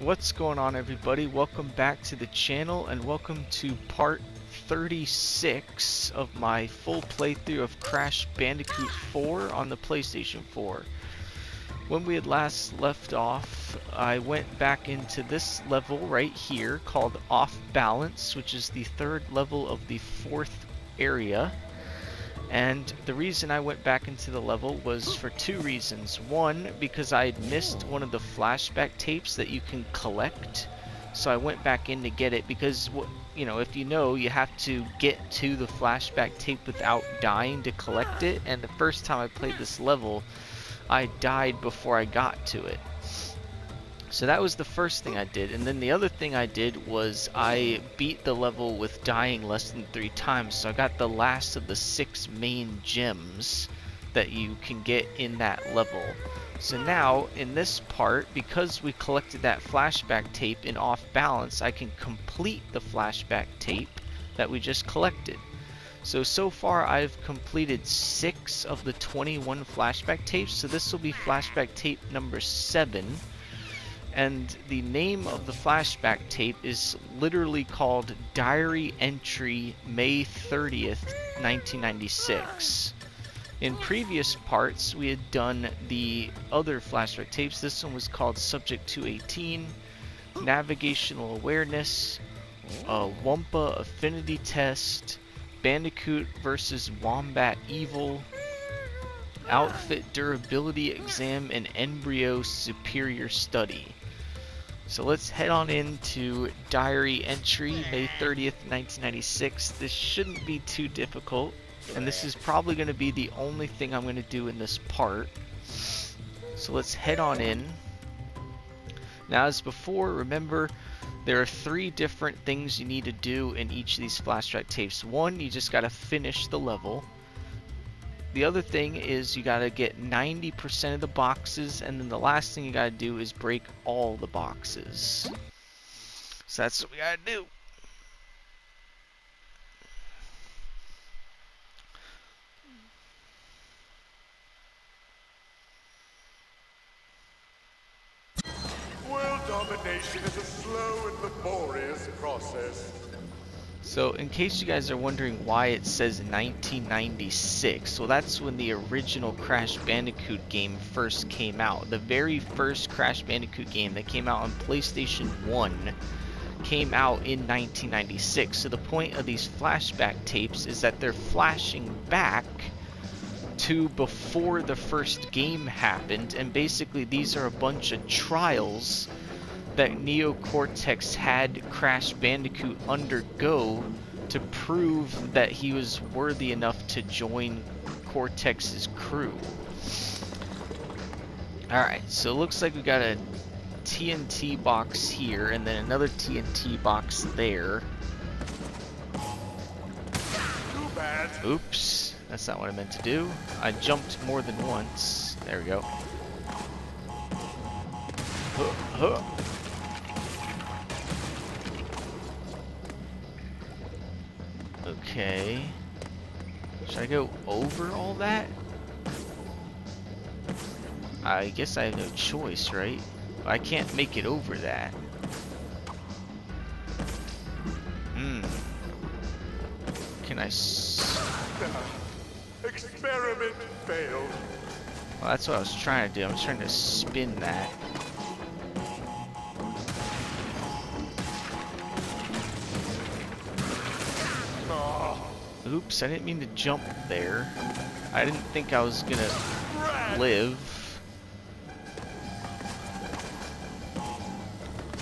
What's going on, everybody? Welcome back to the channel and welcome to part 36 of my full playthrough of Crash Bandicoot 4 on the PlayStation 4. When we had last left off, I went back into this level right here called Off Balance, which is the third level of the fourth area. And the reason I went back into the level was for two reasons. One, because I had missed one of the flashback tapes that you can collect. So I went back in to get it because, you know, if you know, you have to get to the flashback tape without dying to collect it. And the first time I played this level, I died before I got to it. So that was the first thing I did, and then the other thing I did was I beat the level with dying less than 3 times, so I got the last of the 6 main gems that you can get in that level. So now, in this part, because we collected that flashback tape in Off Balance, I can complete the flashback tape that we just collected. So far I've completed 6 of the 21 flashback tapes, so this will be flashback tape number 7. And the name of the flashback tape is literally called Diary Entry May 30th, 1996. In previous parts, we had done the other flashback tapes. This one was called Subject 218, Navigational Awareness, Wumpa Affinity Test, Bandicoot vs. Wombat Evil, Outfit Durability Exam, and Embryo Superior Study. So let's head on into Diary Entry, May 30th, 1996. This shouldn't be too difficult, and this is probably going to be the only thing I'm going to do in this part. So let's head on in. Now, as before, remember, there are 3 different things you need to do in each of these flashback tapes. One, you just got to finish the level. The other thing is you gotta get 90% of the boxes, and then the last thing you gotta do is break all the boxes. So that's what we gotta do. World domination is a slow and laborious process. So, in case you guys are wondering why it says 1996, well, that's when the original Crash Bandicoot game first came out. The very first Crash Bandicoot game that came out on PlayStation 1 came out in 1996. So the point of these flashback tapes is that they're flashing back to before the first game happened, and basically these are a bunch of trials that Neo Cortex had Crash Bandicoot undergo to prove that he was worthy enough to join Cortex's crew. Alright, so it looks like we got a TNT box here, and then another TNT box there. Too bad. Oops, that's not what I meant to do. I jumped more than once. There we go. Huh. Okay. Should I go over all that? I guess I have no choice, right? I can't make it over that. Can I Experiment failed. Well, that's what I was trying to do. I was trying to spin that. Oops, I didn't mean to jump there. I didn't think I was gonna live.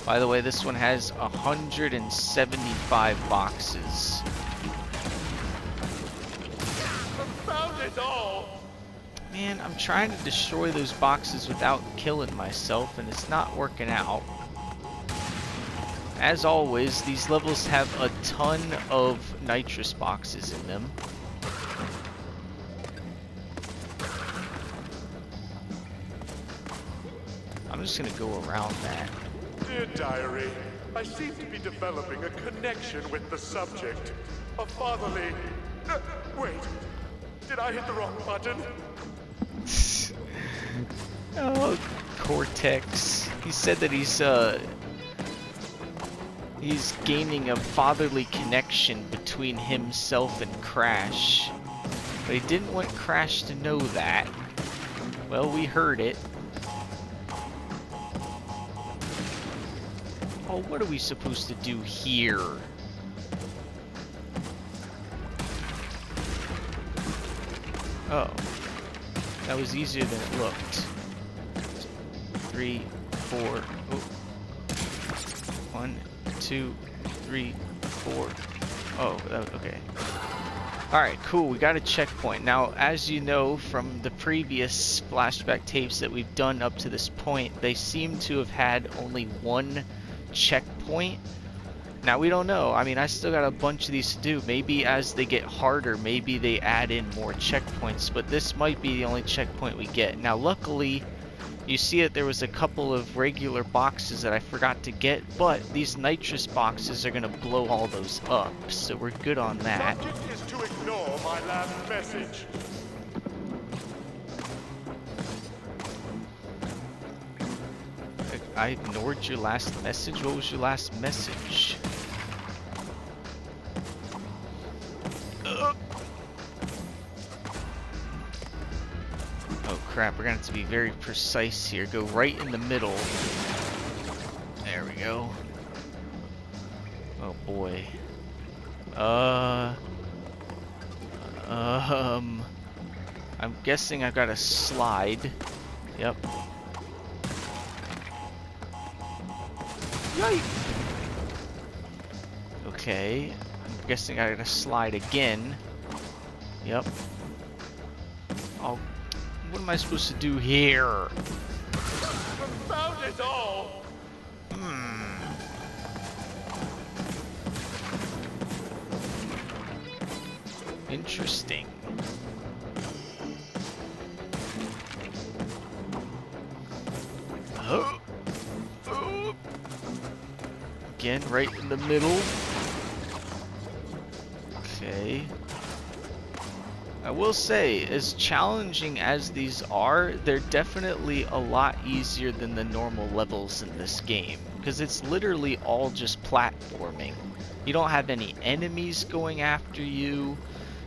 By the way, this one has 175 boxes. I found it all. Man, I'm trying to destroy those boxes without killing myself, and it's not working out. As always, these levels have a ton of nitrous boxes in them. I'm just gonna go around that. Dear Diary, I seem to be developing a connection with the subject. A fatherly... wait, did I hit the wrong button? Oh, Cortex. He said that he's He's gaining a fatherly connection between himself and Crash. But he didn't want Crash to know that. Well, we heard it. Oh, what are we supposed to do here? Oh. That was easier than it looked. 3, 4. Oh. 1, 2, 3, 4. Oh, okay. Alright, cool. We got a checkpoint. Now, as you know from the previous flashback tapes that we've done up to this point, they seem to have had only one checkpoint. Now, we don't know. I mean, I still got a bunch of these to do. Maybe as they get harder, maybe they add in more checkpoints, but this might be the only checkpoint we get. Now, luckily, you see that there was a couple of regular boxes that I forgot to get, but these nitrous boxes are going to blow all those up, so we're good on that. Subject is to ignore my last message. I ignored your last message? What was your last message? Oh crap, we're gonna have to be very precise here. Go right in the middle. There we go. Oh boy. I'm guessing I've got to slide. Yep. Yikes! Okay, I'm guessing I gotta slide again. Yep. Oh, what am I supposed to do here? Confound it all! Interesting. Oh. Oh. Again, right in the middle. Okay. I will say, as challenging as these are, they're definitely a lot easier than the normal levels in this game. Because it's literally all just platforming. You don't have any enemies going after you.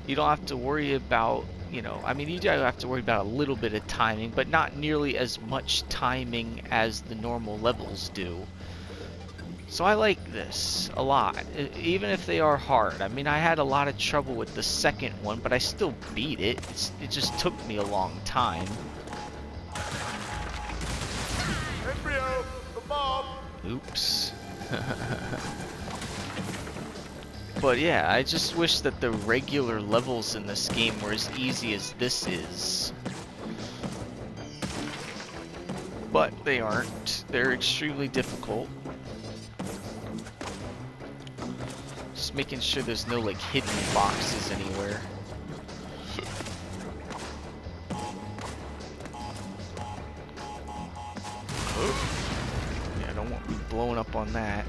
You don't have to worry about, you know, I mean, you do have to worry about a little bit of timing, but not nearly as much timing as the normal levels do. So I like this a lot, even if they are hard. I mean, I had a lot of trouble with the second one, but I still beat it. It just took me a long time. Embryo, the bomb! Oops. But yeah, I just wish that the regular levels in this game were as easy as this is. But they aren't. They're extremely difficult. Just making sure there's no like hidden boxes anywhere. Yeah, I don't want me blowing up on that.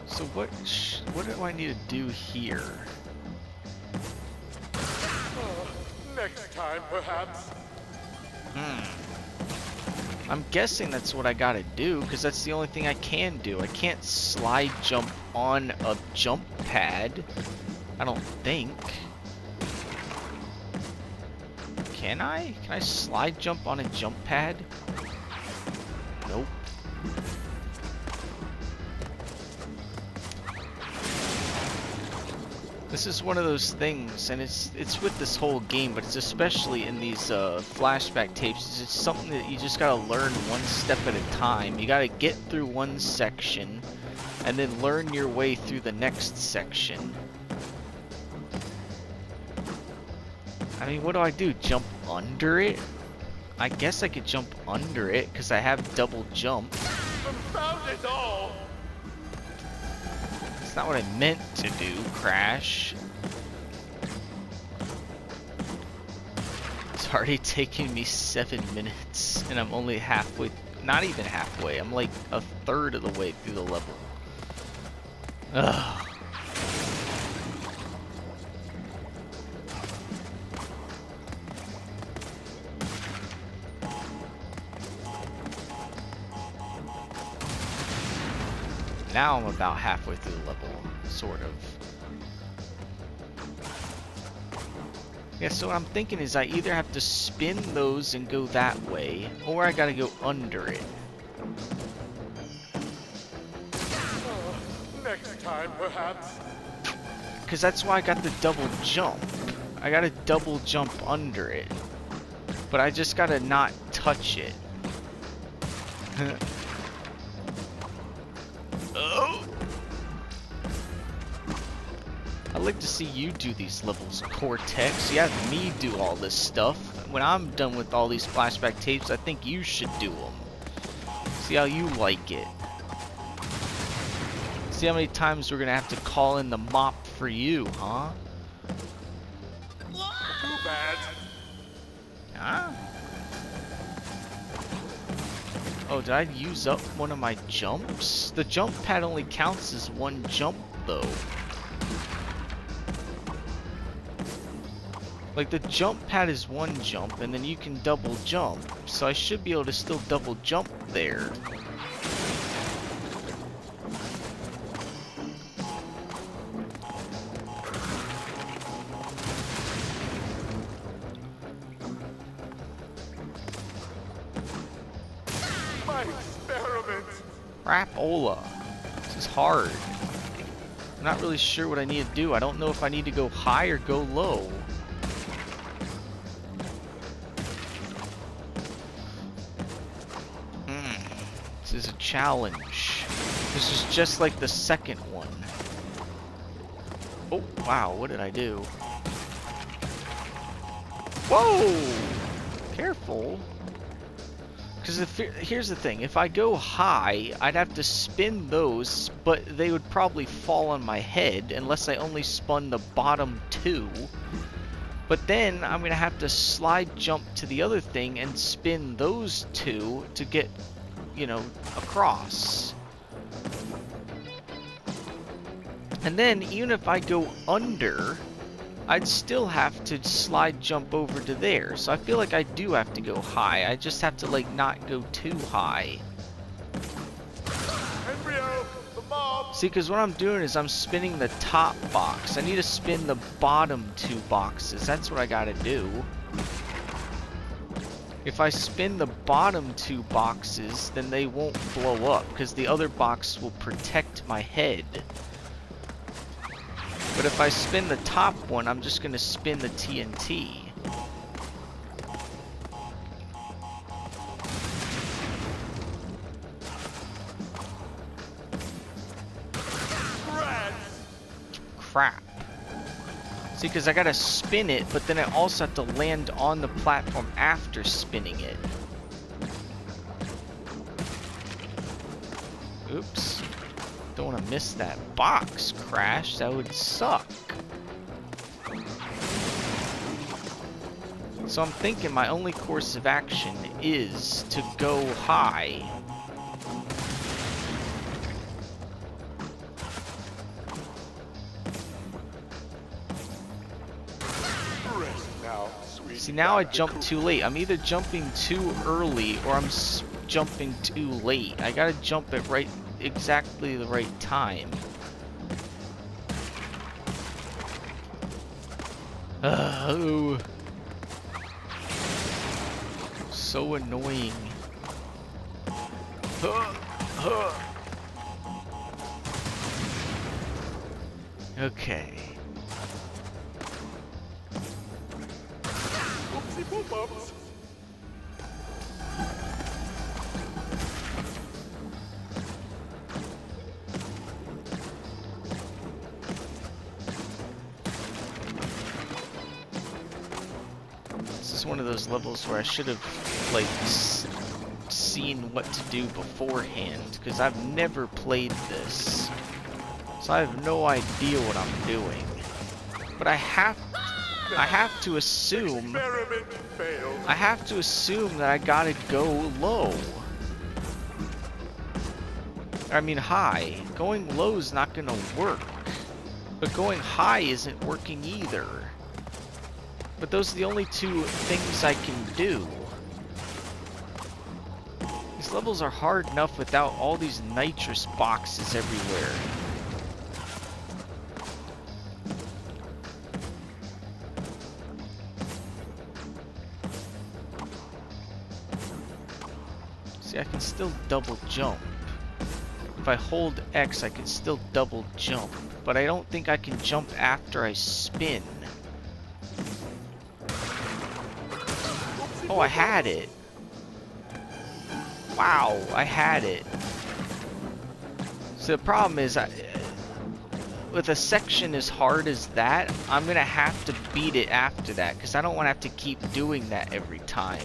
So what do I need to do here? Next time, perhaps. I'm guessing that's what I gotta do, because that's the only thing I can do. I can't slide jump on a jump pad. I don't think. Can I? Can I slide jump on a jump pad? Nope. This is one of those things, and it's with this whole game, but it's especially in these flashback tapes. It's something that you just gotta learn one step at a time. You gotta get through one section, and then learn your way through the next section. I mean, what do I do? Jump under it? I guess I could jump under it, because I have double jump. Confound it all! That's not what I meant to do, Crash. It's already taking me 7 minutes, and I'm only halfway, not even halfway, I'm like a third of the way through the level. Ugh. Now I'm about halfway through the level, sort of. Yeah, so what I'm thinking is I either have to spin those and go that way, or I gotta go under it. Next time, perhaps. Because that's why I got the double jump. I gotta double jump under it. But I just gotta not touch it. Oh! I'd like to see you do these levels, Cortex. You have me do all this stuff. When I'm done with all these flashback tapes, I think you should do them. See how you like it. See how many times we're gonna have to call in the mop for you, huh? Too bad. Huh? Oh, did I use up one of my jumps? The jump pad only counts as one jump, though. Like, the jump pad is one jump, and then you can double jump. So I should be able to still double jump there. My experiment. Crapola. This is hard. I'm not really sure what I need to do. I don't know if I need to go high or go low. This is a challenge. This is just like the second one. Oh, wow, what did I do? Whoa! Careful. Because here's the thing, if I go high, I'd have to spin those, but they would probably fall on my head unless I only spun the bottom two. But then I'm going to have to slide jump to the other thing and spin those two to get, you know, across. And then even if I go under, I'd still have to slide jump over to there. So I feel like I do have to go high. I just have to, like, not go too high. Embryo, the mob. See, because what I'm doing is I'm spinning the top box. I need to spin the bottom two boxes. That's what I gotta do. If I spin the bottom two boxes, then they won't blow up, because the other box will protect my head. But if I spin the top one, I'm just going to spin the TNT. Crap. See, because I got to spin it, but then I also have to land on the platform after spinning it. Oops. Don't want to miss that box crash. That would suck. So I'm thinking my only course of action is to go high. Rest now, sweet. See, now I jumped Bandicoot. too late. I'm either jumping too early or I'm jumping too late. I gotta jump at exactly the right time. Oh. So annoying. Okay. Oopsie boop bumps. This is one of those levels where I should have, like, seen what to do beforehand, because I've never played this. So I have no idea what I'm doing. But I have to assume... Experiment failed. I have to assume that I gotta go low. I mean high. Going low is not gonna work. But going high isn't working either. But those are the only two things I can do. These levels are hard enough without all these nitrous boxes everywhere. See, I can still double jump. If I hold X, I can still double jump. But I don't think I can jump after I spin. Oh, I had it. Wow, I had it. So the problem is, with a section as hard as that, I'm going to have to beat it after that, because I don't want to have to keep doing that every time.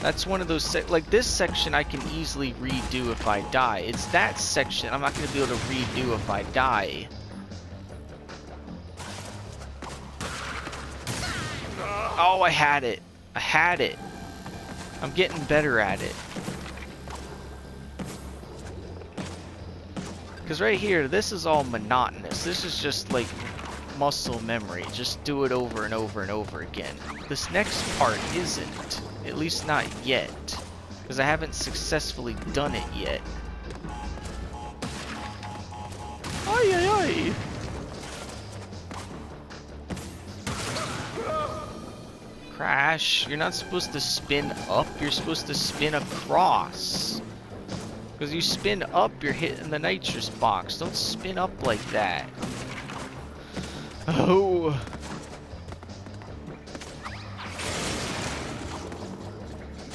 That's one of those, like this section I can easily redo if I die. It's that section I'm not going to be able to redo if I die. Oh, I had it. I had it. I'm getting better at it. Because right here, this is all monotonous. This is just like muscle memory. Just do it over and over and over again. This next part isn't. At least not yet. Because I haven't successfully done it yet. Ay, ay, ay. Crash, you're not supposed to spin up, you're supposed to spin across. Because you spin up, you're hitting the nitrous box. Don't spin up like that. Oh.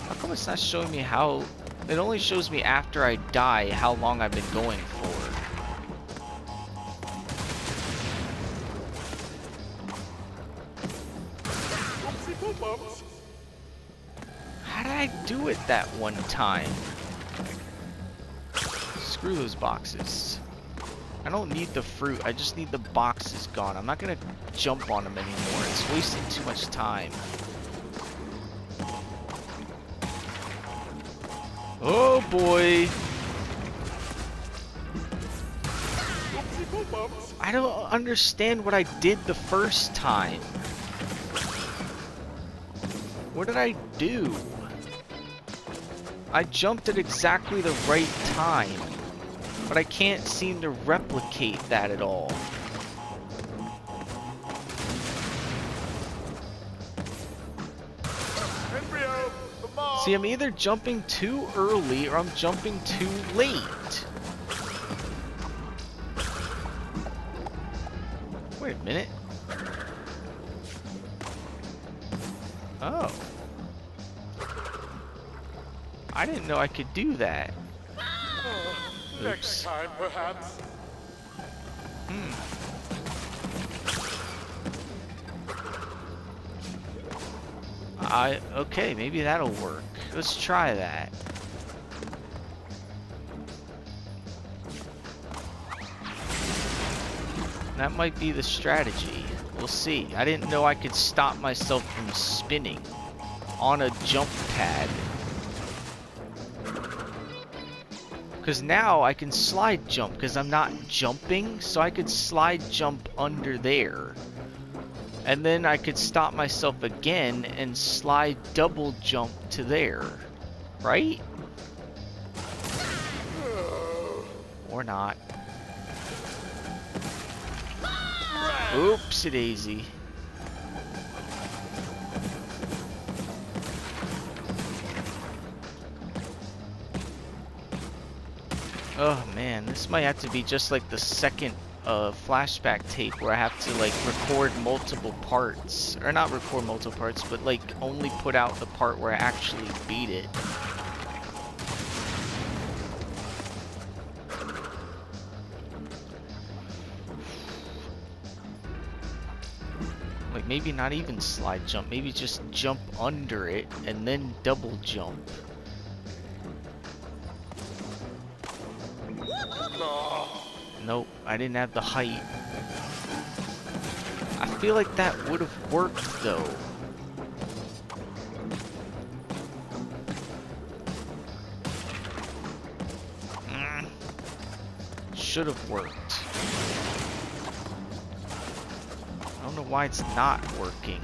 How come it's not showing me how... It only shows me after I die how long I've been going for. How did I do it that one time? Screw those boxes. I don't need the fruit, I just need the boxes gone. I'm not gonna jump on them anymore. It's wasting too much time. Oh boy! I don't understand what I did the first time. What did I do? I jumped at exactly the right time, but I can't seem to replicate that at all. See, I'm either jumping too early or I'm jumping too late. Wait a minute. Oh. I didn't know I could do that. Next time, perhaps. Okay, maybe that'll work. Let's try that. That might be the strategy. We'll see. I didn't know I could stop myself from spinning on a jump pad. Because now I can slide jump because I'm not jumping, so I could slide jump under there. And then I could stop myself again and slide double jump to there. Right? Or not. Oopsie daisy. Oh man, this might have to be just like the second flashback tape where I have to like record multiple parts. Or not record multiple parts, but like only put out the part where I actually beat it. Like maybe not even slide jump, maybe just jump under it and then double jump. Nope, I didn't have the height. I feel like that would have worked though. Should have worked. I don't know why it's not working.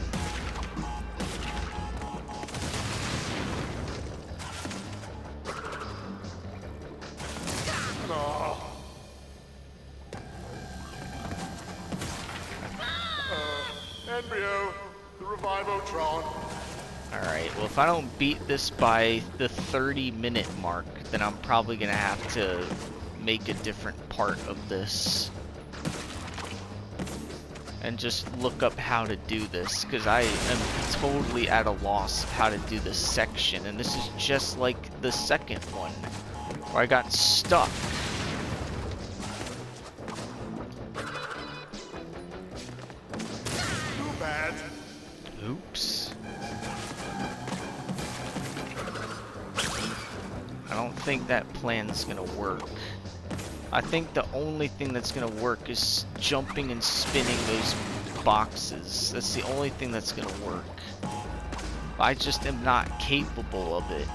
Embryo, the Revivotron. Alright, well if I don't beat this by the 30-minute mark, then I'm probably gonna have to make a different part of this. And just look up how to do this, because I am totally at a loss of how to do this section. And this is just like the second one, where I got stuck. Too bad. Oops. I don't think that plan's gonna work. I think the only thing that's gonna work is jumping and spinning those boxes. That's the only thing that's gonna work. I just am not capable of it.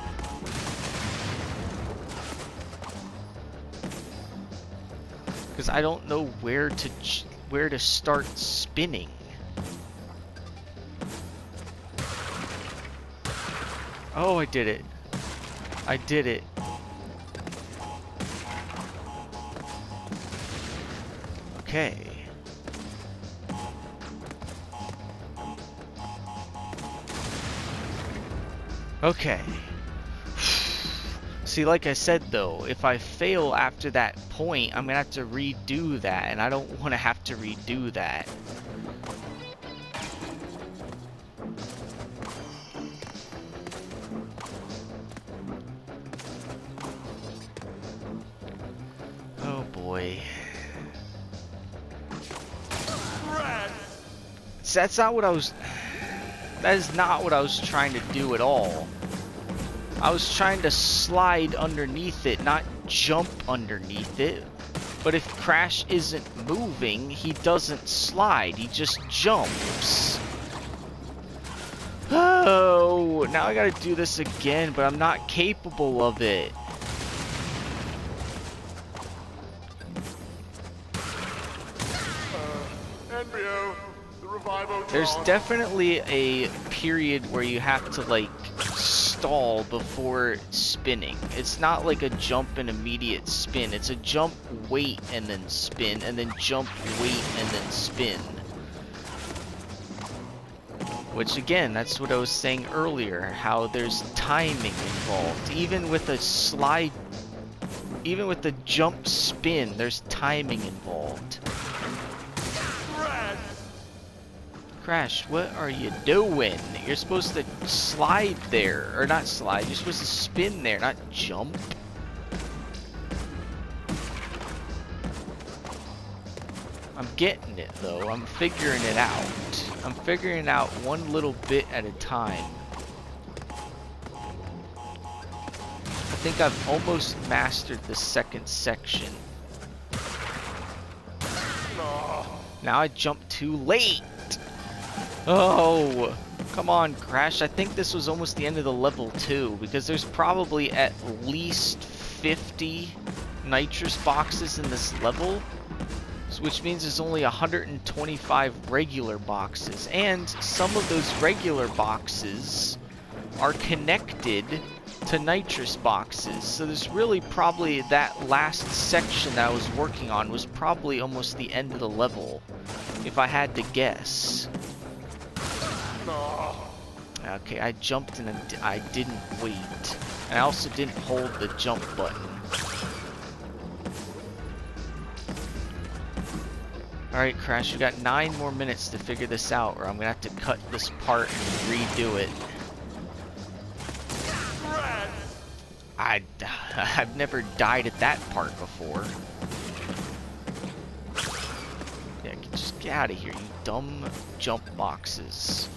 Because I don't know where to start spinning. Oh, I did it. I did it. Okay. Okay. See, like I said though, if I fail after that point, I'm gonna have to redo that, and I don't want to have to redo that. Oh boy. That's not what I was... That is not what I was trying to do at all. I was trying to slide underneath it, not jump underneath it. But if Crash isn't moving, he doesn't slide, he just jumps. Oh, now I gotta do this again, but I'm not capable of it. Embryo, the Revivotron. There's definitely a period where you have to like stall before spinning. It's not like a jump and immediate spin. It's a jump, wait, and then spin, and then jump, wait, and then spin. Which again, that's what I was saying earlier, how there's timing involved. Even with a slide, even with the jump spin, there's timing involved. Crash, what are you doing? You're supposed to slide there, or not slide, you're supposed to spin there, not jump. I'm getting it though, I'm figuring it out. I'm figuring it out one little bit at a time. I think I've almost mastered the second section. Now I jumped too late. Oh, come on, Crash. I think this was almost the end of the level too, because there's probably at least 50 nitrous boxes in this level, which means there's only 125 regular boxes, and some of those regular boxes are connected to nitrous boxes. So there's really probably that last section that I was working on was probably almost the end of the level, if I had to guess. Okay, I jumped and I didn't wait. And I also didn't hold the jump button. Alright, Crash, you got 9 more minutes to figure this out, or I'm gonna have to cut this part and redo it. I've never died at that part before. Yeah, just get out of here, you dumb jump boxes.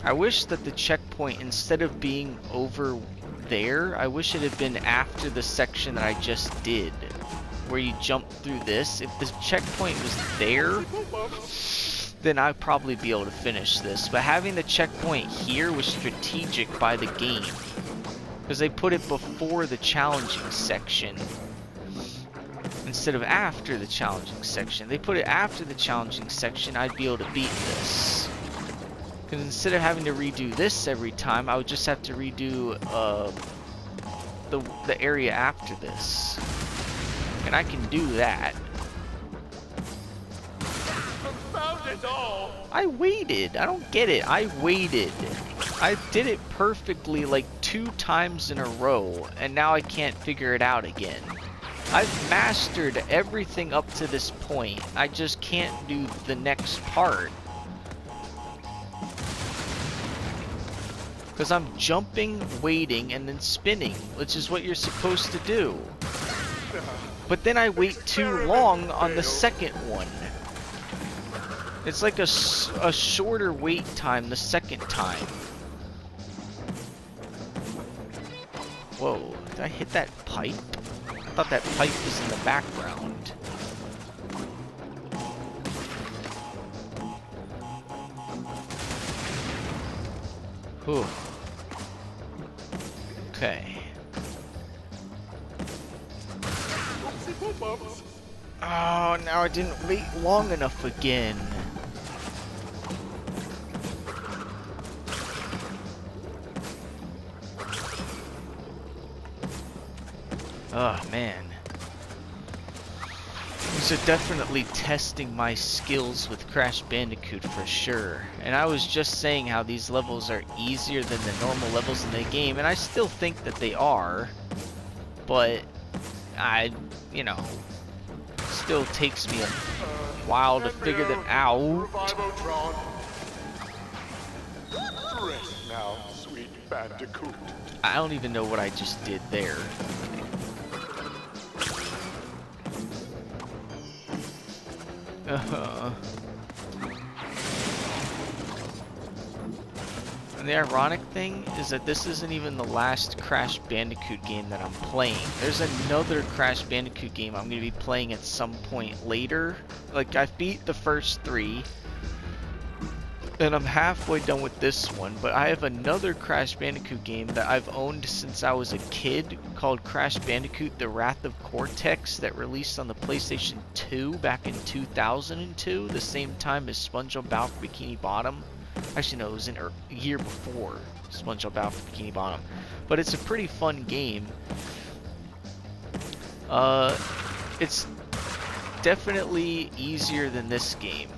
I wish that the checkpoint, instead of being over there, I wish it had been after the section that I just did, where you jump through this. If the checkpoint was there, then I'd probably be able to finish this. But having the checkpoint here was strategic by the game, because they put it before the challenging section instead of after the challenging section. They put it after the challenging section, I'd be able to beat this. Because instead of having to redo this every time, I would just have to redo the area after this. And I can do that. and all. I waited. I don't get it. I waited. I did it perfectly like 2 times in a row, and now I can't figure it out again. I've mastered everything up to this point. I just can't do the next part. Because I'm jumping, waiting, and then spinning, which is what you're supposed to do. But then I wait too long on the second one. It's like a shorter wait time the second time. Whoa, did I hit that pipe? I thought that pipe was in the background. Whew. Okay. Oh, now I didn't wait long enough again. Oh, man. These are definitely testing my skills with Crash Bandicoot for sure. And I was just saying how these levels are easier than the normal levels in the game, and I still think that they are. But, you know, still takes me a while to figure them out. Rest now, sweet Bandicoot. I don't even know what I just did there. And the ironic thing is that this isn't even the last Crash Bandicoot game that I'm playing. There's another Crash Bandicoot game I'm going to be playing at some point later. Like, I've beat the first 3, and I'm halfway done with this one, but I have another Crash Bandicoot game that I've owned since I was a kid called Crash Bandicoot The Wrath of Cortex that released on the PlayStation 2 back in 2002, the same time as SpongeBob Battle for Bikini Bottom. Actually, no, it was a year before SpongeBob Battle for Bikini Bottom. But it's a pretty fun game. It's definitely easier than this game.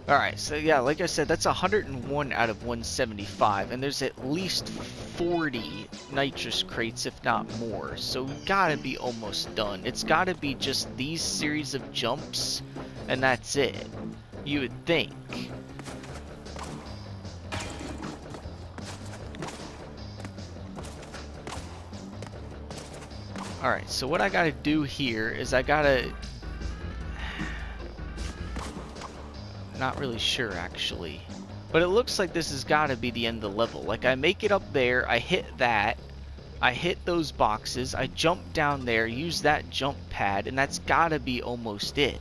Alright, so yeah, like I said, that's 101 out of 175, and there's at least 40 nitrous crates, if not more, so we gotta be almost done. It's gotta be just these series of jumps, and that's it. You would think. Alright, so what I gotta do here is I gotta... Not really sure actually, but it looks like this has got to be the end of the level. Like, I make it up there, I hit that, I hit those boxes, I jump down there, use that jump pad, and that's got to be almost it.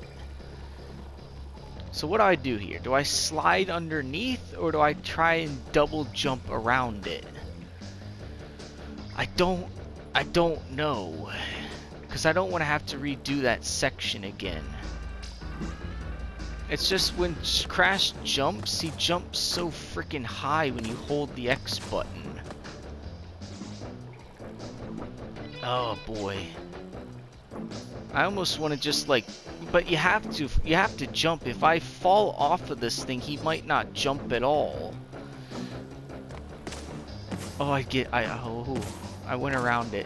So what do I do here? Do I slide underneath, or do I try and double jump around it? I don't know, because I don't want to have to redo that section again. It's just when Crash jumps, he jumps so freaking high when you hold the X button. Oh boy. I almost want to just like, but you have to jump. If I fall off of this thing, he might not jump at all. Oh, I went around it.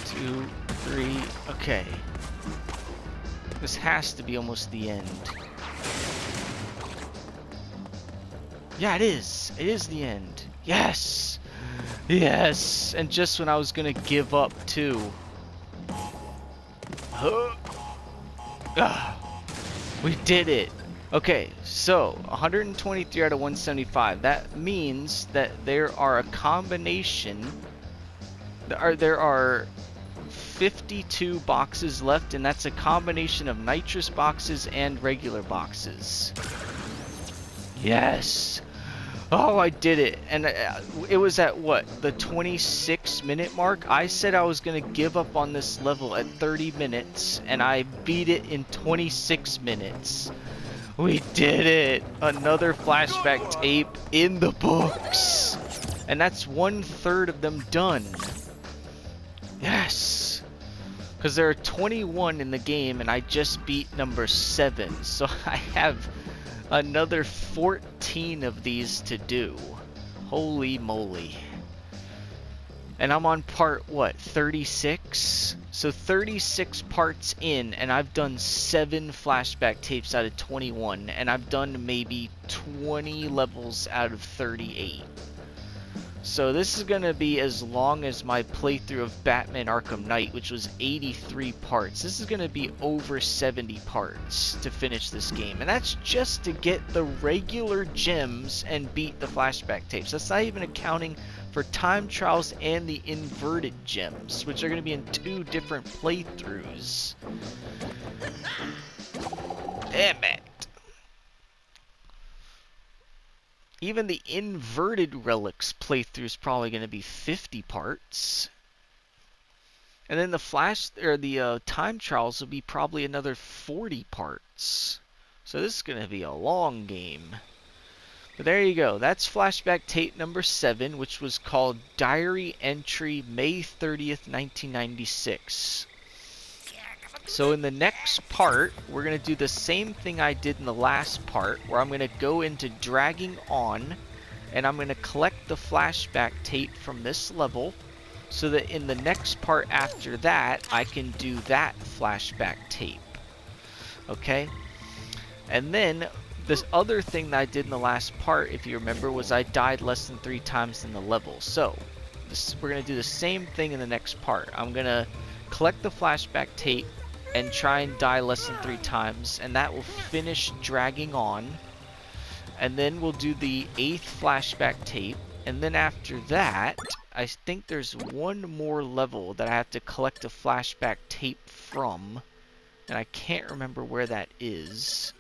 2, 3, okay. This has to be almost the end. Yeah, it is. It is the end. Yes! Yes! And just when I was gonna give up, too. We did it! Okay, so 123 out of 175. That means that there are a combination... There are 52 boxes left, and that's a combination of nitrous boxes and regular boxes. Yes! Oh, I did it! And it was at what? The 26-minute mark? I said I was gonna give up on this level at 30 minutes, and I beat it in 26 minutes. We did it! Another flashback tape in the books! And that's 1/3 of them done. Yes! Because there are 21 in the game, and I just beat number 7. So I have another 14 of these to do. Holy moly. And I'm on part, what, 36? So 36 parts in, and I've done 7 flashback tapes out of 21, and I've done maybe 20 levels out of 38. So this is going to be as long as my playthrough of Batman Arkham Knight, which was 83 parts. This is going to be over 70 parts to finish this game. And that's just to get the regular gems and beat the flashback tapes. That's not even accounting for time trials and the inverted gems, which are going to be in 2 different playthroughs. Damn it. Even the inverted relics playthrough is probably going to be 50 parts. And then the time trials will be probably another 40 parts. So this is going to be a long game. But there you go. That's flashback tape number 7, which was called Diary Entry May 30th, 1996. So in the next part, we're going to do the same thing I did in the last part, where I'm going to go into dragging on, and I'm going to collect the flashback tape from this level, so that in the next part after that, I can do that flashback tape. Okay? And then, this other thing that I did in the last part, if you remember, was I died less than 3 times in the level. So, we're going to do the same thing in the next part. I'm going to collect the flashback tape, and try and die less than 3 times, and that will finish dragging on. And then we'll do the 8th flashback tape, and then after that, I think there's one more level that I have to collect a flashback tape from, and I can't remember where that is.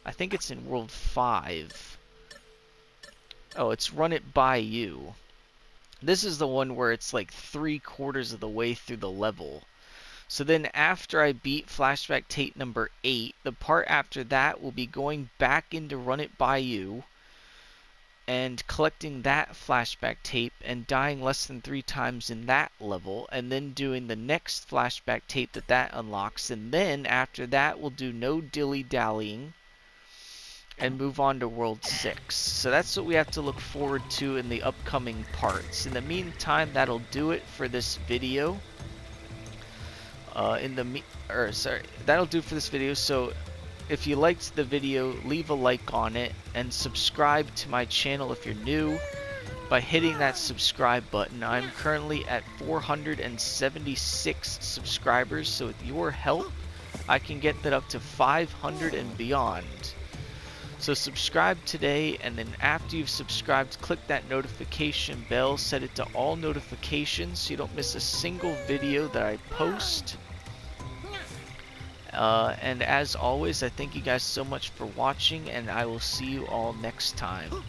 I think it's in World 5. Oh, it's Run It By You. This is the one where it's like 3/4 of the way through the level. So then after I beat flashback tape number 8, the part after that will be going back into Run It By You and collecting that flashback tape and dying less than 3 times in that level, and then doing the next flashback tape that unlocks, and then after that we'll do no dilly-dallying and move on to World 6. So that's what we have to look forward to in the upcoming parts. In the meantime, that'll do it for this video. That'll do for this video. So if you liked the video, leave a like on it and subscribe to my channel if you're new by hitting that subscribe button. I'm currently at 476 subscribers, so with your help I can get that up to 500 and beyond. So subscribe today, and then after you've subscribed, click that notification bell, set it to all notifications so you don't miss a single video that I post. And as always, I thank you guys so much for watching, and I will see you all next time.